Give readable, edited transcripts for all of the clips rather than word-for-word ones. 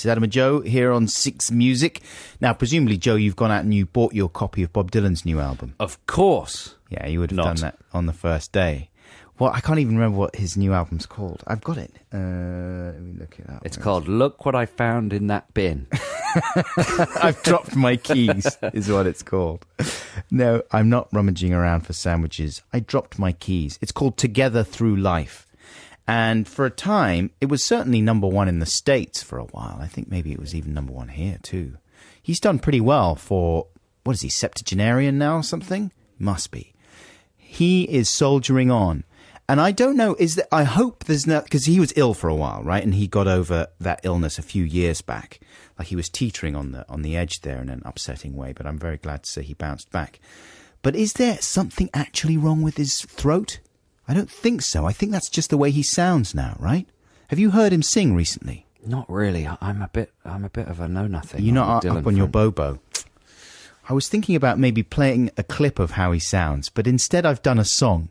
It's Adam and Joe here on Six Music. Now, presumably, Joe, you've gone out and you bought your copy of Bob Dylan's new album. Of course. Yeah, you would have done that on the first day. Well, I can't even remember what his new album's called. I've got it. Let me look it up. It's called Look What I Found in That Bin. I've dropped my keys, is what it's called. No, I'm not rummaging around for sandwiches. I dropped my keys. It's called Together Through Life. And for a time, it was certainly number one in the States for a while. I think maybe it was even number one here, too. He's done pretty well for, what is he, septuagenarian now or something? Must be. He is soldiering on. And I don't know, I hope there's no, because he was ill for a while, right? And he got over that illness a few years back. Like he was teetering on the edge there in an upsetting way, but I'm very glad to say he bounced back. But is there something actually wrong with his throat? I don't think so. I think that's just the way he sounds now, right? Have you heard him sing recently? Not really. I'm a bit of a know-nothing. You're not up on your bobo. I was thinking about maybe playing a clip of how he sounds, but instead I've done a song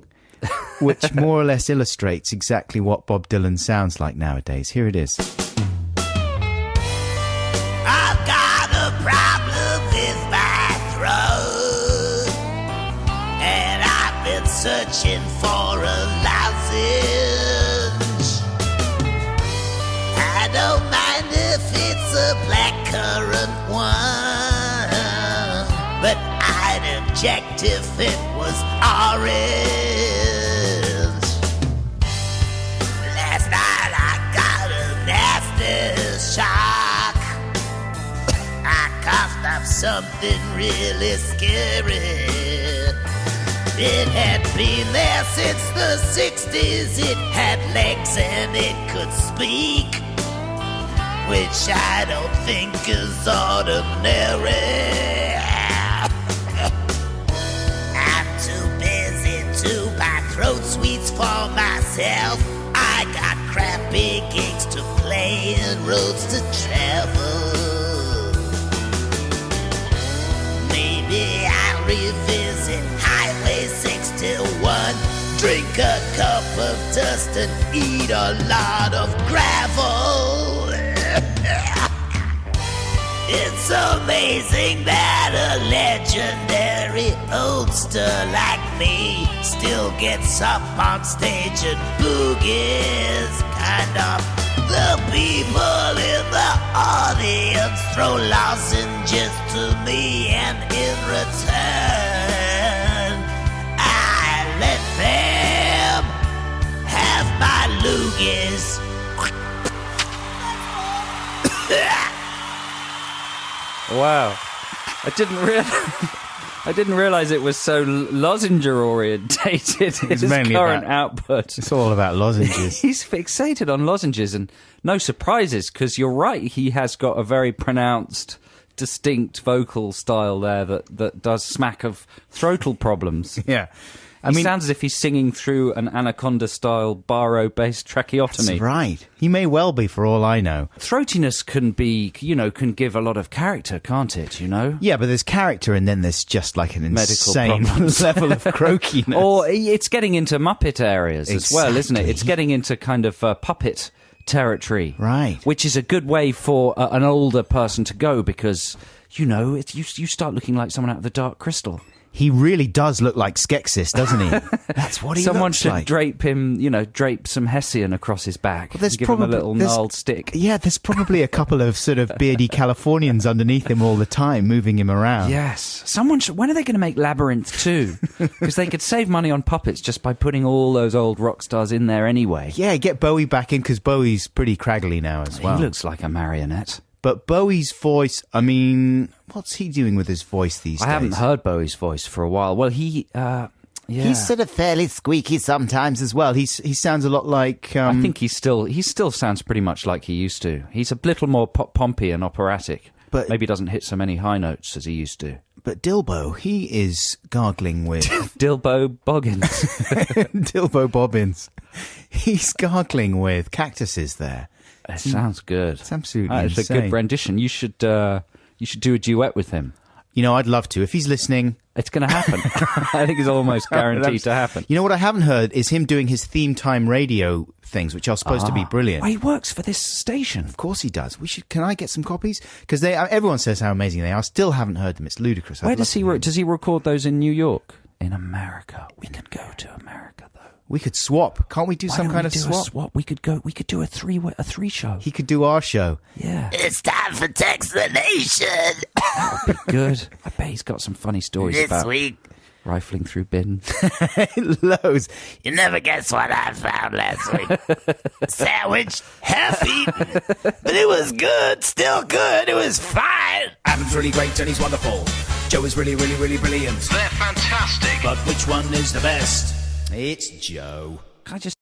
which more or less illustrates exactly what Bob Dylan sounds like nowadays. Here it is. I've got a problem with my throat, and I've been searching for a lozenge. I don't mind if it's a blackcurrant one, but I'd object if it was orange. Last night I got a nasty shock. I coughed up something really scary. It had been there since the 60s. It had legs and it could speak, which I don't think is ordinary. I'm too busy to buy throat sweets for myself. I got crappy gigs to play and roads to travel. Maybe I'll revisit Highway 61, drink a cup of dust and eat a lot of gravel. It's amazing that a legendary oldster like me still gets up on stage and boogies. Kind of. The people in the audience throw lozenges to me, and in return I let them have my loogies. Wow. I didn't realize it was so lozenger orientated. His current output. It's all about lozenges. He's fixated on lozenges, and no surprises, because you're right, he has got a very pronounced, distinct vocal style there that does smack of throatal problems. Yeah. He sounds as if he's singing through an Anaconda-style Barrow-based tracheotomy. That's right. He may well be, for all I know. Throatiness can give a lot of character, can't it, Yeah, but there's character and then there's just like an insane level of croakiness. Or it's getting into Muppet areas as well, isn't it? It's getting into kind of puppet territory. Right. Which is a good way for an older person to go because, you start looking like someone out of the Dark Crystal. He really does look like Skeksis, doesn't he? That's what he Someone looks should like. drape him, drape some Hessian across his back. Well, give him a little gnarled stick. Yeah, there's probably a couple of sort of beardy Californians underneath him all the time, moving him around. Yes. When are they going to make Labyrinth 2? Because they could save money on puppets just by putting all those old rock stars in there anyway. Yeah, get Bowie back in, because Bowie's pretty craggly now as well. He looks like a marionette. But Bowie's voice, what's he doing with his voice these days? I haven't heard Bowie's voice for a while. Well, he's sort of fairly squeaky sometimes as well. He sounds a lot like... I think he still sounds pretty much like he used to. He's a little more pompy and operatic. But maybe doesn't hit so many high notes as he used to. But Dilbo, he is gargling with... Dilbo Boggins. Dilbo Bobbins. He's gargling with cactuses there. It sounds good. It's absolutely It's a good rendition. You should do a duet with him. I'd love to. If he's listening, It's going to happen. I think it's almost guaranteed to happen. You know what I haven't heard is him doing his theme time radio things, which are supposed to be brilliant. Oh, he works for this station. Of course he does. Can I get some copies? Because everyone says how amazing they are. I still haven't heard them. It's ludicrous. Where does he record those in New York? In America. We could go to America, though. We could swap. Can't we do some kind of swap? We could do a three show. He could do our show. Yeah. It's time for Text the Nation. That would be good. I bet he's got some funny stories This about week, rifling through bins. Loads. you never guess what I found last week. Sandwich, half-eaten, but it was good, still good, it was fine. Adam's really great and he's wonderful. Joe is really, really, really brilliant. They're fantastic. But which one is the best? It's Joe. Can I just